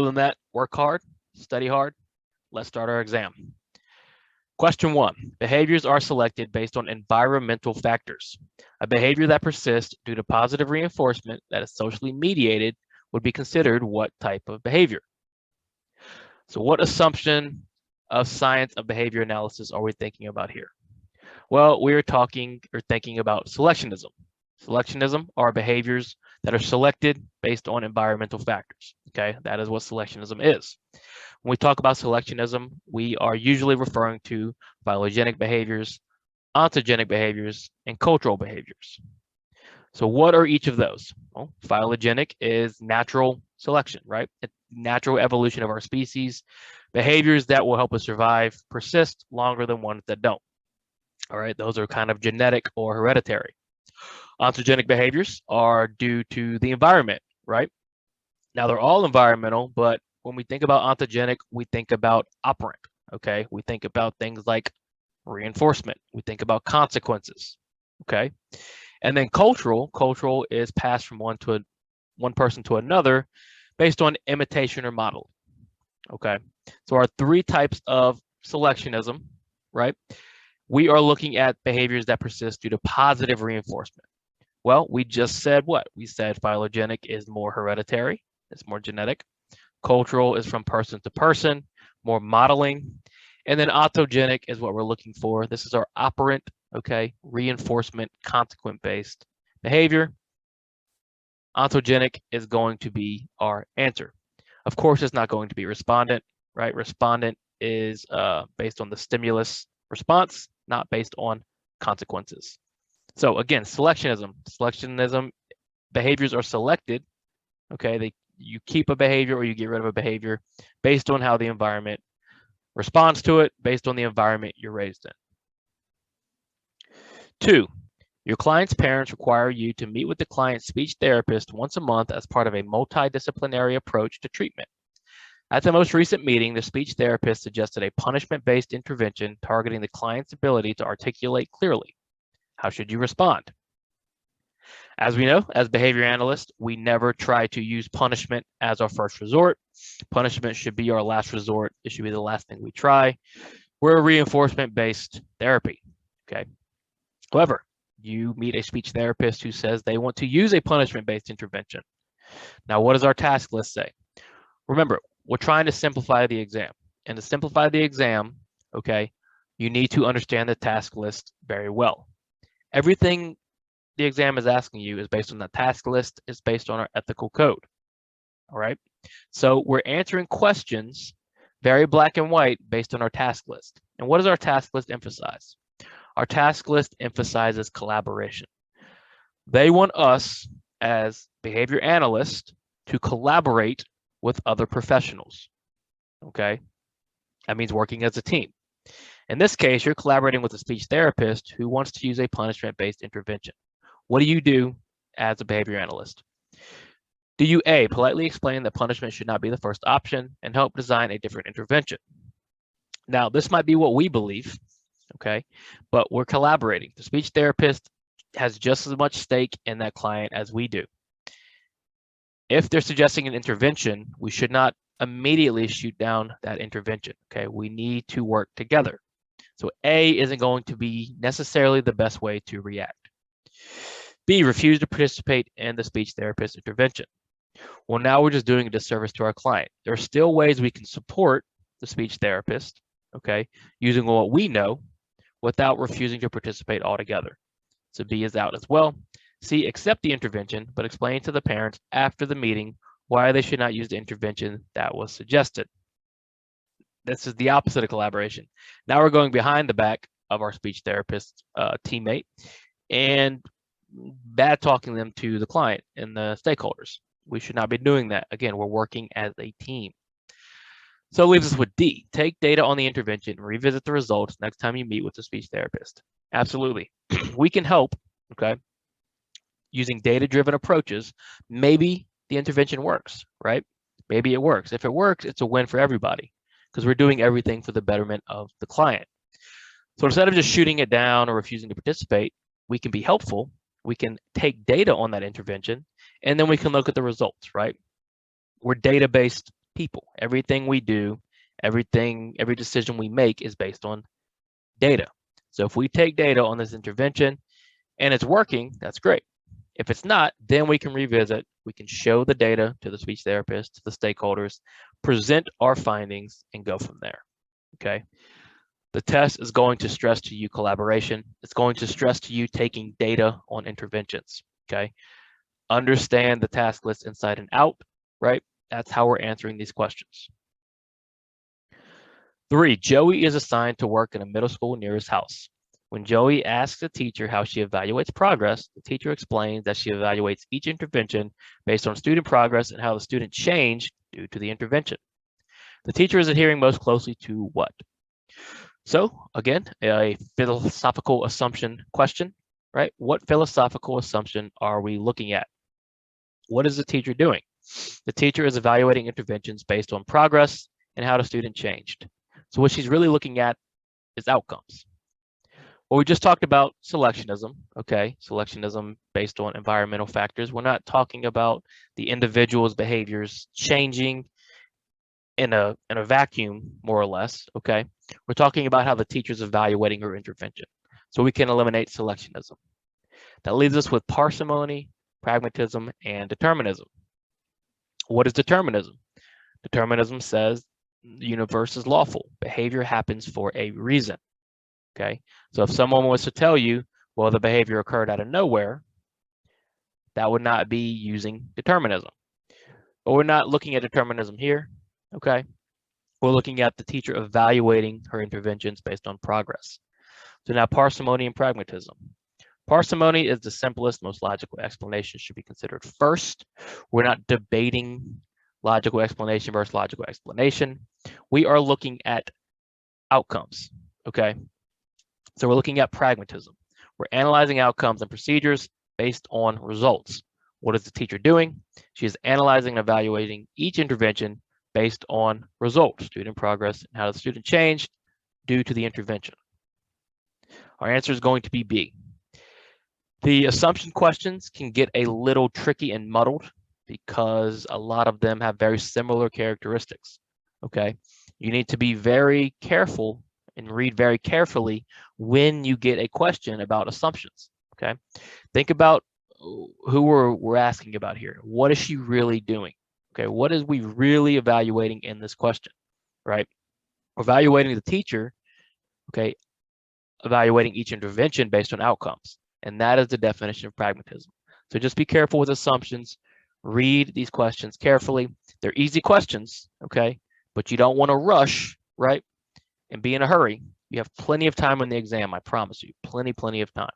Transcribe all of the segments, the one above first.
Other than that, work hard, study hard. Let's start our exam. Question 1. Behaviors are selected based on environmental factors. A behavior that persists due to positive reinforcement that is socially mediated would be considered what type of behavior? So what assumption of science of behavior analysis are we thinking about here? Well, we're talking or thinking about selectionism. Selectionism are behaviors that are selected based on environmental factors. Okay, that is what selectionism is. When we talk about selectionism, we are usually referring to phylogenetic behaviors, ontogenic behaviors, and cultural behaviors. So what are each of those? Well, phylogenetic is natural selection, right? It's natural evolution of our species. Behaviors that will help us survive persist longer than ones that don't. All right, those are kind of genetic or hereditary. Ontogenic behaviors are due to the environment, right? Now they're all environmental, but when we think about ontogenic, we think about operant, okay? We think about things like reinforcement. We think about consequences, okay? And then cultural is passed from one person to another based on imitation or modeling, okay? So our 3 types of selectionism, right? We are looking at behaviors that persist due to positive reinforcement. Well, we just said what? We said phylogenetic is more hereditary, it's more genetic. Cultural is from person to person, more modeling. And then ontogenic is what we're looking for. This is our operant, okay, reinforcement, consequent-based behavior. Ontogenic is going to be our answer. Of course, it's not going to be respondent, right? Respondent is based on the stimulus response, not based on consequences. So again, selectionism. Selectionism behaviors are selected, okay? You keep a behavior or you get rid of a behavior based on how the environment responds to it, based on the environment you're raised in. 2, your client's parents require you to meet with the client's speech therapist once a month as part of a multidisciplinary approach to treatment. At the most recent meeting, the speech therapist suggested a punishment-based intervention targeting the client's ability to articulate clearly. How should you respond? As we know, as behavior analysts, we never try to use punishment as our first resort. Punishment should be our last resort. It should be the last thing we try. We're a reinforcement-based therapy, okay? However, you meet a speech therapist who says they want to use a punishment-based intervention. Now, what does our task list say? Remember, we're trying to simplify the exam. And to simplify the exam, okay, you need to understand the task list very well. Everything the exam is asking you is based on the task list, is based on our ethical code, all right? So we're answering questions very black and white based on our task list. And what does our task list emphasize? Our task list emphasizes collaboration. They want us as behavior analysts to collaborate with other professionals, okay? That means working as a team. In this case, you're collaborating with a speech therapist who wants to use a punishment-based intervention. What do you do as a behavior analyst? Do you A, politely explain that punishment should not be the first option and help design a different intervention? Now, this might be what we believe, okay, but we're collaborating. The speech therapist has just as much stake in that client as we do. If they're suggesting an intervention, we should not immediately shoot down that intervention, okay? We need to work together. So A isn't going to be necessarily the best way to react. B, refuse to participate in the speech therapist intervention. Well, now we're just doing a disservice to our client. There are still ways we can support the speech therapist, okay, using what we know without refusing to participate altogether. So B is out as well. C, accept the intervention, but explain to the parents after the meeting why they should not use the intervention that was suggested. This is the opposite of collaboration. Now we're going behind the back of our speech therapist teammate and bad talking them to the client and the stakeholders. We should not be doing that. Again, we're working as a team. So it leaves us with D, take data on the intervention and revisit the results next time you meet with the speech therapist. Absolutely. We can help, okay, using data-driven approaches. Maybe the intervention works, right? Maybe it works. If it works, it's a win for everybody because we're doing everything for the betterment of the client. So instead of just shooting it down or refusing to participate, we can be helpful. We can take data on that intervention, and then we can look at the results, right? We're data-based people. Everything we do, every decision we make is based on data. So if we take data on this intervention and it's working, that's great. If it's not, then we can revisit. We can show the data to the speech therapist, to the stakeholders, present our findings, and go from there. Okay. The test is going to stress to you collaboration. It's going to stress to you taking data on interventions. Okay. Understand the task list inside and out, right? That's how we're answering these questions. 3, Joey is assigned to work in a middle school near his house. When Joey asks the teacher how she evaluates progress, the teacher explains that she evaluates each intervention based on student progress and how the student changed due to the intervention. The teacher is adhering most closely to what? So again, a philosophical assumption question, right? What philosophical assumption are we looking at? What is the teacher doing? The teacher is evaluating interventions based on progress and how the student changed. So what she's really looking at is outcomes. Well, we just talked about selectionism, okay? Selectionism based on environmental factors. We're not talking about the individual's behaviors changing in a vacuum, more or less, okay? We're talking about how the teacher's evaluating her intervention. So we can eliminate selectionism. That leaves us with parsimony, pragmatism, and determinism. What is determinism? Determinism says the universe is lawful. Behavior happens for a reason, okay? So if someone was to tell you, well, the behavior occurred out of nowhere, that would not be using determinism. But we're not looking at determinism here, okay? We're looking at the teacher evaluating her interventions based on progress. So now parsimony and pragmatism. Parsimony is the simplest, most logical explanation, should be considered first. We're not debating logical explanation versus logical explanation. We are looking at outcomes, okay? So we're looking at pragmatism. We're analyzing outcomes and procedures based on results. What is the teacher doing? She is analyzing and evaluating each intervention based on results, student progress, and how the student changed due to the intervention. Our answer is going to be B. The assumption questions can get a little tricky and muddled because a lot of them have very similar characteristics, okay? You need to be very careful and read very carefully when you get a question about assumptions, okay? Think about who we're asking about here. What is she really doing? Okay, what is we really evaluating in this question, right? We're evaluating the teacher, okay, evaluating each intervention based on outcomes. And that is the definition of pragmatism. So just be careful with assumptions. Read these questions carefully. They're easy questions, okay? But you don't want to rush, right? And be in a hurry. You have plenty of time on the exam, I promise you. Plenty of time.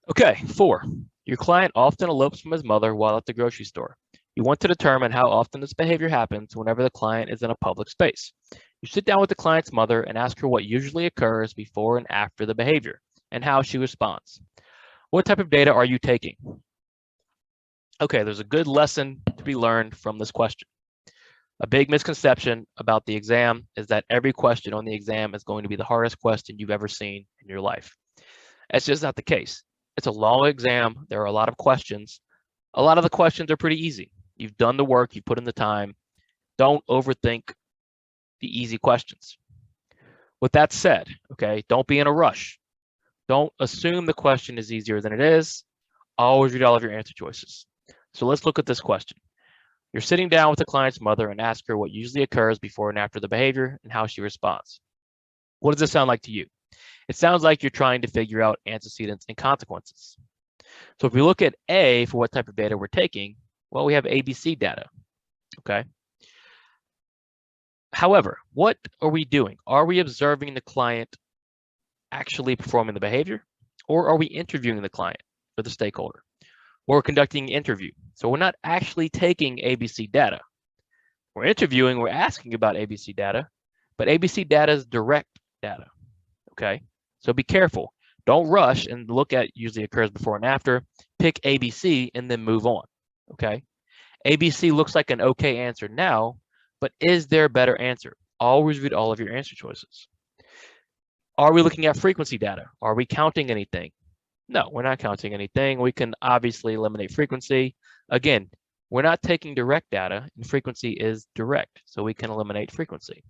Okay, 4. Your client often elopes from his mother while at the grocery store. You want to determine how often this behavior happens whenever the client is in a public space. You sit down with the client's mother and ask her what usually occurs before and after the behavior and how she responds. What type of data are you taking? Okay, there's a good lesson to be learned from this question. A big misconception about the exam is that every question on the exam is going to be the hardest question you've ever seen in your life. That's just not the case. It's a long exam. There are a lot of questions. A lot of the questions are pretty easy. You've done the work, you put in the time. Don't overthink the easy questions. With that said, okay, don't be in a rush. Don't assume the question is easier than it is. Always read all of your answer choices. So let's look at this question. You're sitting down with the client's mother and ask her what usually occurs before and after the behavior and how she responds. What does this sound like to you? It sounds like you're trying to figure out antecedents and consequences. So if we look at A for what type of data we're taking, well, we have ABC data, okay? However, what are we doing? Are we observing the client actually performing the behavior, or are we interviewing the client or the stakeholder? Or conducting an interview. So we're not actually taking ABC data. We're interviewing, we're asking about ABC data, but ABC data is direct data, okay? So be careful. Don't rush and look at usually occurs before and after. Pick ABC and then move on, okay? ABC looks like an okay answer now, but is there a better answer? Always read all of your answer choices. Are we looking at frequency data? Are we counting anything? No, we're not counting anything. We can obviously eliminate frequency. Again, We're not taking direct data, and frequency is direct, so we can eliminate frequency.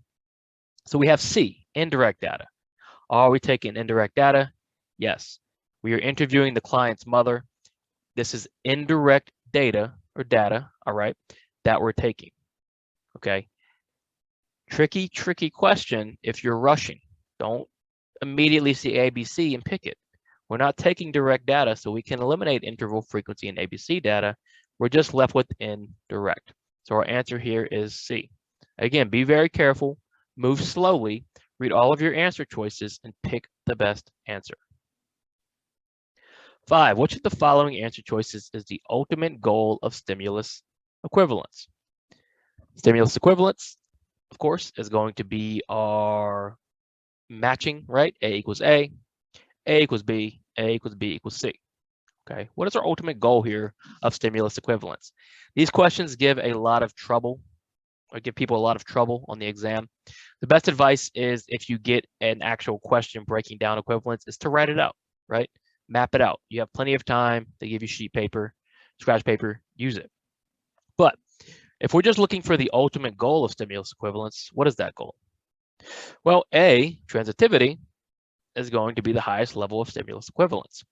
So we have C, indirect data. Are we taking indirect data? Yes. We are interviewing the client's mother. This is indirect data or data, all right, that we're taking, okay? Tricky question if you're rushing. Don't immediately see ABC and pick it. We're not taking direct data, so we can eliminate interval, frequency, and ABC data. We're just left with indirect. So our answer here is C. Again, be very careful, move slowly, read all of your answer choices, and pick the best answer. 5, which of the following answer choices is the ultimate goal of stimulus equivalence? Stimulus equivalence, of course, is going to be our matching, right? A equals A equals B, A equals B equals C. Okay, what is our ultimate goal here of stimulus equivalence? These questions give a lot of trouble, or give people a lot of trouble on the exam. The best advice is, if you get an actual question breaking down equivalence, is to write it out, right? Map it out. You have plenty of time. They give you sheet paper, scratch paper, use it. But if we're just looking for the ultimate goal of stimulus equivalence, what is that goal? Well, A, transitivity, is going to be the highest level of stimulus equivalence.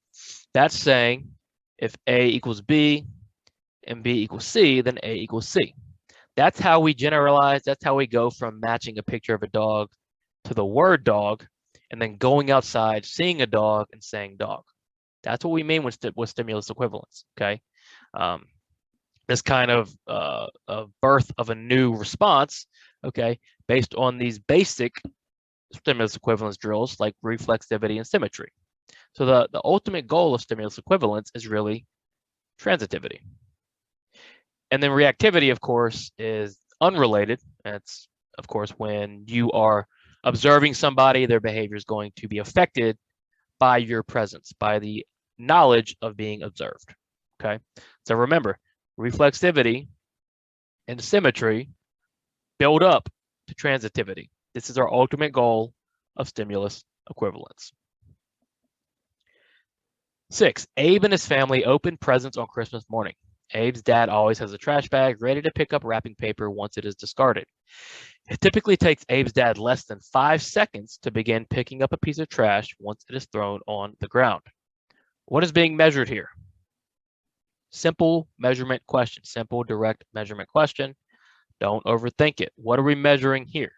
That's saying if A equals B and B equals C, then A equals C. That's how we generalize. That's how we go from matching a picture of a dog to the word dog, and then going outside, seeing a dog, and saying dog. That's what we mean with stimulus equivalence, okay? This kind of birth of a new response, okay, based on these basic stimulus equivalence drills like reflexivity and symmetry. So the ultimate goal of stimulus equivalence is really transitivity. And then reactivity, of course, is unrelated. That's, of course, when you are observing somebody, their behavior is going to be affected by your presence, by the knowledge of being observed, okay? So remember, reflexivity and symmetry build up to transitivity. This is our ultimate goal of stimulus equivalence. 6, Abe and his family opened presents on Christmas morning. Abe's dad always has a trash bag ready to pick up wrapping paper once it is discarded. It typically takes Abe's dad less than 5 seconds to begin picking up a piece of trash once it is thrown on the ground. What is being measured here? Simple measurement question, simple direct measurement question. Don't overthink it. What are we measuring here?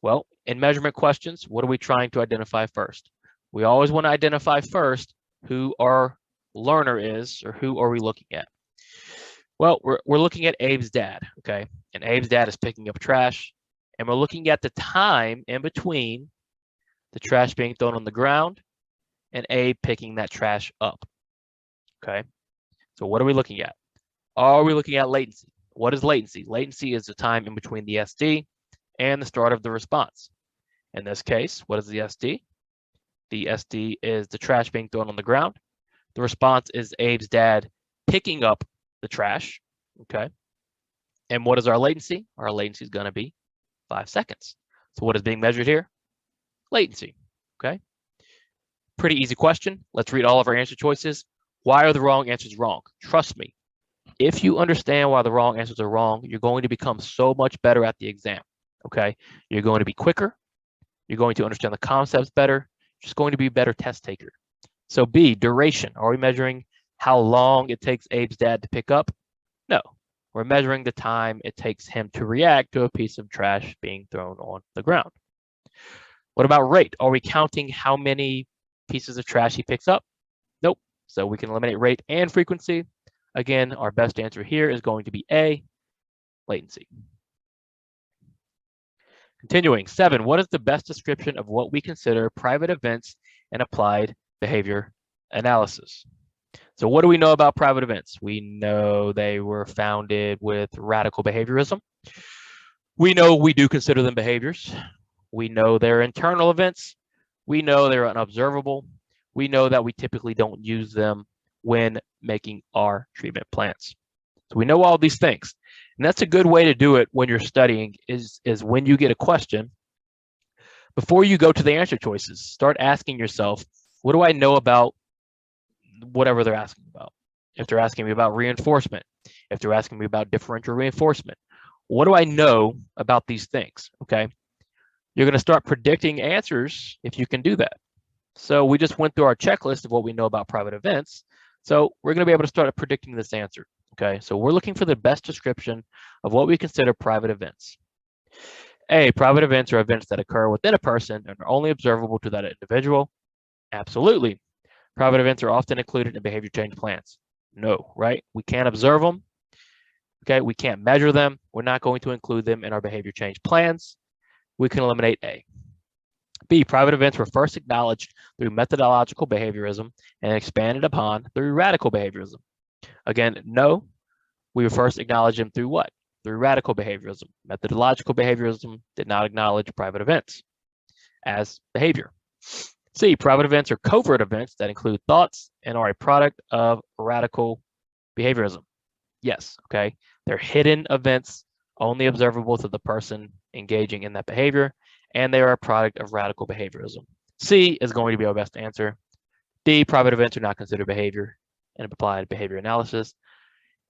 Well, in measurement questions, what are we trying to identify first? We always want to identify first who our learner is, or who are we looking at? Well, we're looking at Abe's dad, okay? And Abe's dad is picking up trash, and we're looking at the time in between the trash being thrown on the ground and Abe picking that trash up, okay? So what are we looking at? Are we looking at latency? What is latency? Latency is the time in between the SD and the start of the response. In this case, what is the SD? The SD is the trash being thrown on the ground. The response is Abe's dad picking up the trash, okay? And what is our latency? Our latency is going to be 5 seconds. So what is being measured here? Latency, okay? Pretty easy question. Let's read all of our answer choices. Why are the wrong answers wrong? Trust me, if you understand why the wrong answers are wrong, you're going to become so much better at the exam, okay? You're going to be quicker. You're going to understand the concepts better. You're just going to be a better test taker. So B, duration. Are we measuring how long it takes Abe's dad to pick up? No, we're measuring the time it takes him to react to a piece of trash being thrown on the ground. What about rate? Are we counting how many pieces of trash he picks up? Nope. So we can eliminate rate and frequency. Again, our best answer here is going to be A, latency. Continuing, 7, what is the best description of what we consider private events and applied behavior analysis? So what do we know about private events? We know they were founded with radical behaviorism. We know we do consider them behaviors. We know they're internal events. We know they're unobservable. We know that we typically don't use them when making our treatment plans. So we know all these things. And that's a good way to do it when you're studying is when you get a question, before you go to the answer choices, start asking yourself, what do I know about whatever they're asking about? If they're asking me about reinforcement, if they're asking me about differential reinforcement. What do I know about these things? Okay. You're going to start predicting answers if you can do that. So we just went through our checklist of what we know about private events. So we're going to be able to start predicting this answer. Okay, so we're looking for the best description of what we consider private events. A, private events are events that occur within a person and are only observable to that individual. Absolutely. Private events are often included in behavior change plans. No, right? We can't observe them. Okay, we can't measure them. We're not going to include them in our behavior change plans. We can eliminate A. B, private events were first acknowledged through methodological behaviorism and expanded upon through radical behaviorism. Again, no, we first acknowledged them through what? Through radical behaviorism. Methodological behaviorism did not acknowledge private events as behavior. C, private events are covert events that include thoughts and are a product of radical behaviorism. Yes, okay. They're hidden events, only observable to the person engaging in that behavior, and they are a product of radical behaviorism. C is going to be our best answer. D, private events are not considered behavior in applied behavior analysis.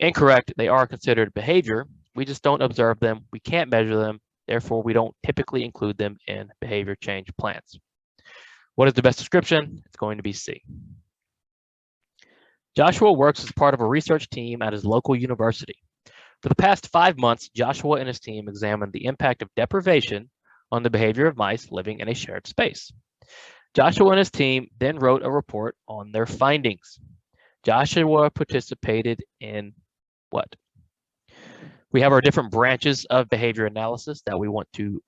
Incorrect, they are considered behavior. We just don't observe them. We can't measure them. Therefore, we don't typically include them in behavior change plans. What is the best description? It's going to be C. Joshua works as part of a research team at his local university. For the past 5 months, Joshua and his team examined the impact of deprivation on the behavior of mice living in a shared space. Joshua and his team then wrote a report on their findings. Joshua participated in what? We have our different branches of behavior analysis that we want to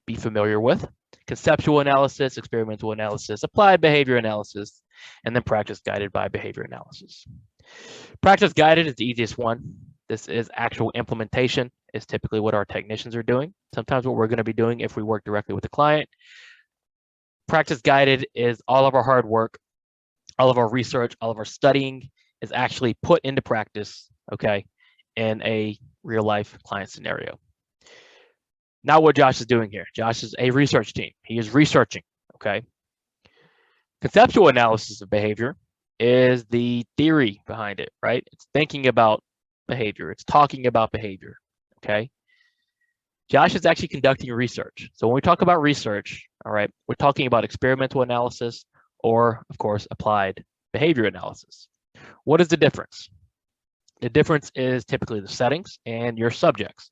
be familiar with. Conceptual analysis, experimental analysis, applied behavior analysis, and then practice guided by behavior analysis. Practice guided is the easiest one. This is actual implementation, is typically what our technicians are doing. Sometimes what we're going to be doing if we work directly with the client. Practice guided is all of our hard work, all of our research, all of our studying is actually put into practice, okay, in a real life client scenario. Now what Josh is doing here, Josh is a research team. He is researching, okay? Conceptual analysis of behavior is the theory behind it, right? It's thinking about behavior. It's talking about behavior, okay? Josh is actually conducting research. So when we talk about research, all right, we're talking about experimental analysis or, of course, applied behavior analysis. What is the difference? The difference is typically the settings and your subjects.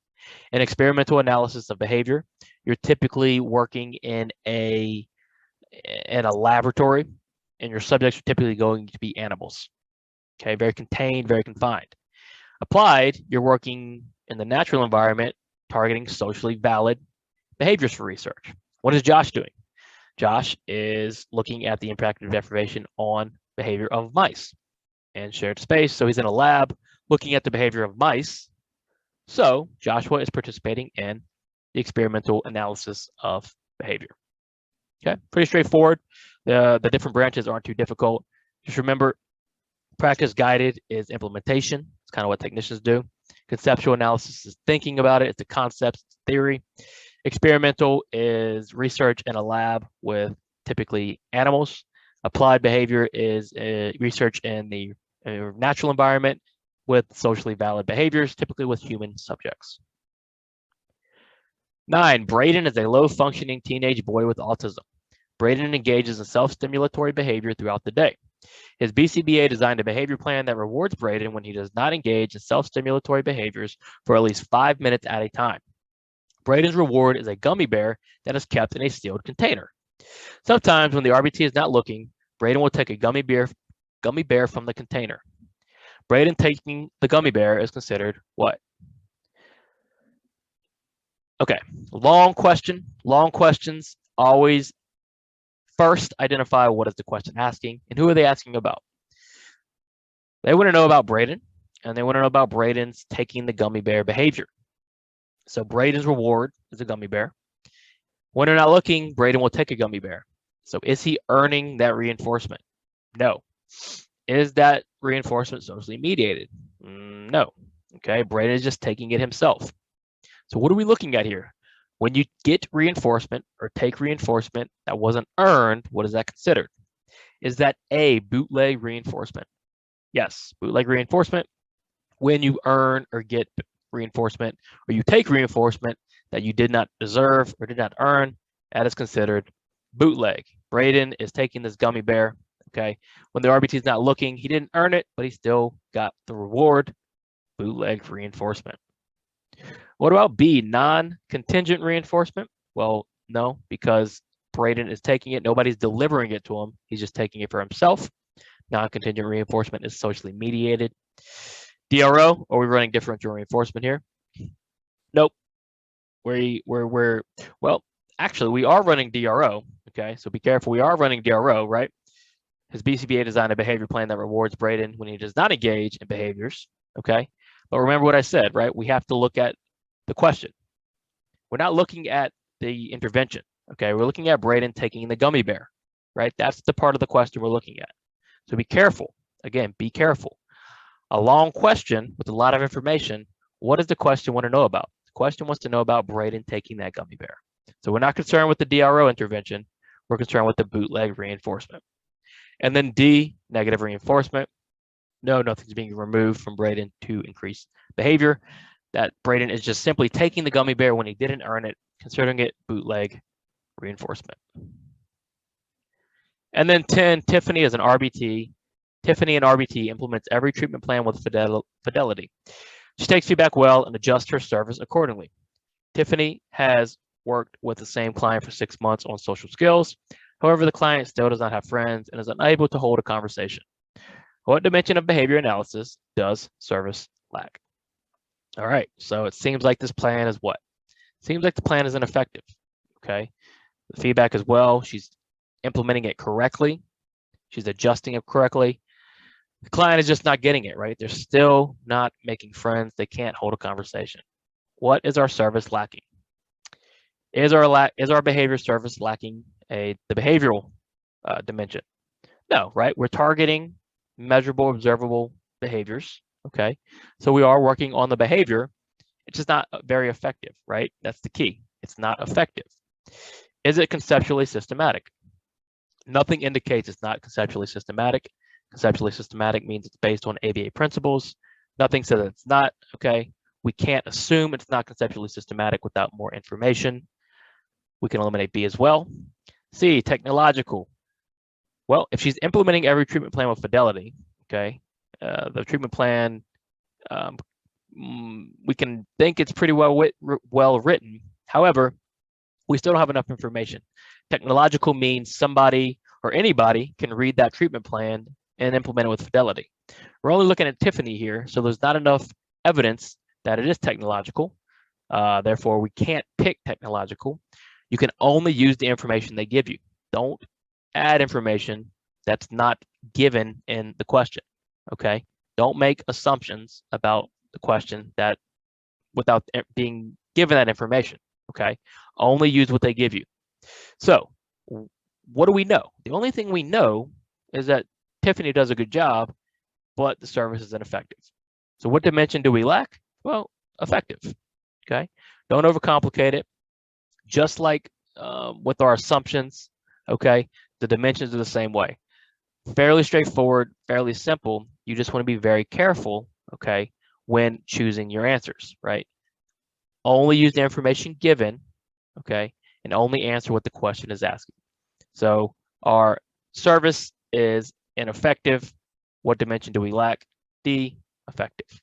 In experimental analysis of behavior, you're typically working in a laboratory, and your subjects are typically going to be animals. Okay, very contained, very confined. Applied, you're working in the natural environment, targeting socially valid behaviors for research. What is Josh doing? Josh is looking at the impact of deprivation on behavior of mice and shared space. So he's in a lab looking at the behavior of mice. So Joshua is participating in the experimental analysis of behavior. Okay, pretty straightforward. The different branches aren't too difficult. Just remember, practice guided is implementation. It's kind of what technicians do. Conceptual analysis is thinking about it. It's the concepts, it's theory. Experimental is research in a lab with typically animals. Applied behavior is research in the natural environment with socially valid behaviors, typically with human subjects. 9, Braden is a low-functioning teenage boy with autism. Braden engages in self-stimulatory behavior throughout the day. His BCBA designed a behavior plan that rewards Braden when he does not engage in self-stimulatory behaviors for at least 5 minutes at a time. Braden's reward is a gummy bear that is kept in a sealed container. Sometimes when the RBT is not looking, Braden will take a gummy bear from the container. Braden taking the gummy bear is considered what? Okay, long question. Long questions always first identify what is the question asking and who are they asking about. They want to know about Braden, and they want to know about Braden's taking the gummy bear behavior. So Braden's reward is a gummy bear. When they're not looking, Braden will take a gummy bear. So is he earning that reinforcement? No. Is that reinforcement socially mediated? No. Okay, Braden is just taking it himself. So what are we looking at here? When you get reinforcement or take reinforcement that wasn't earned, what is that considered? Is that a bootleg reinforcement? Yes, bootleg reinforcement when you earn or get reinforcement, or you take reinforcement that you did not deserve or did not earn, that is considered bootleg. Braden is taking this gummy bear, okay? When the RBT is not looking, he didn't earn it, but he still got the reward, bootleg reinforcement. What about B, non-contingent reinforcement? Well, no, because Braden is taking it. Nobody's delivering it to him. He's just taking it for himself. Non-contingent reinforcement is socially mediated. DRO, are we running differential reinforcement here? Nope. Well, actually, we are running DRO, okay? So be careful. We are running DRO, right? His BCBA designed a behavior plan that rewards Braden when he does not engage in behaviors, okay? But remember what I said, right? We have to look at the question. We're not looking at the intervention, okay? We're looking at Braden taking the gummy bear, right? That's the part of the question we're looking at. So be careful. Again, be careful. A long question with a lot of information. What does the question want to know about? The question wants to know about Braden taking that gummy bear. So we're not concerned with the DRO intervention. We're concerned with the bootleg reinforcement. And then D, negative reinforcement. No, nothing's being removed from Braden to increase behavior. That Braden is just simply taking the gummy bear when he didn't earn it, considering it bootleg reinforcement. And then 10, Tiffany is an RBT. Tiffany, an RBT, implements every treatment plan with fidelity. She takes feedback well and adjusts her service accordingly. Tiffany has worked with the same client for 6 months on social skills. However, the client still does not have friends and is unable to hold a conversation. What dimension of behavior analysis does service lack? All right, so it seems like this plan is what? Seems like the plan is ineffective, okay? The feedback as well, she's implementing it correctly. She's adjusting it correctly. The client is just not getting it, right? They're still not making friends. They can't hold a conversation. What is our service lacking? Is our behavior service lacking the behavioral dimension? No, right? We're targeting measurable, observable behaviors, okay? So we are working on the behavior. It's just not very effective, right? That's the key. It's not effective. Is it conceptually systematic? Nothing indicates it's not conceptually systematic. Conceptually systematic means it's based on ABA principles. Nothing says it's not, okay? We can't assume it's not conceptually systematic without more information. We can eliminate B as well. C, technological. Well, if she's implementing every treatment plan with fidelity, okay, the treatment plan, we can think it's pretty well written. However, we still don't have enough information. Technological means somebody or anybody can read that treatment plan and implement it with fidelity. We're only looking at Tiffany here, so there's not enough evidence that it is technological. Therefore, we can't pick technological. You can only use the information they give you. Don't add information that's not given in the question, okay? Don't make assumptions about the question that without being given that information, okay? Only use what they give you. So what do we know? The only thing we know is that Tiffany does a good job, but the service is ineffective. So what dimension do we lack? Well, effective, okay? Don't overcomplicate it. Just like with our assumptions, okay, the dimensions are the same way. Fairly straightforward, fairly simple. You just want to be very careful, okay, when choosing your answers, right? Only use the information given, okay, and only answer what the question is asking. So our service is ineffective. What dimension do we lack? D, effective.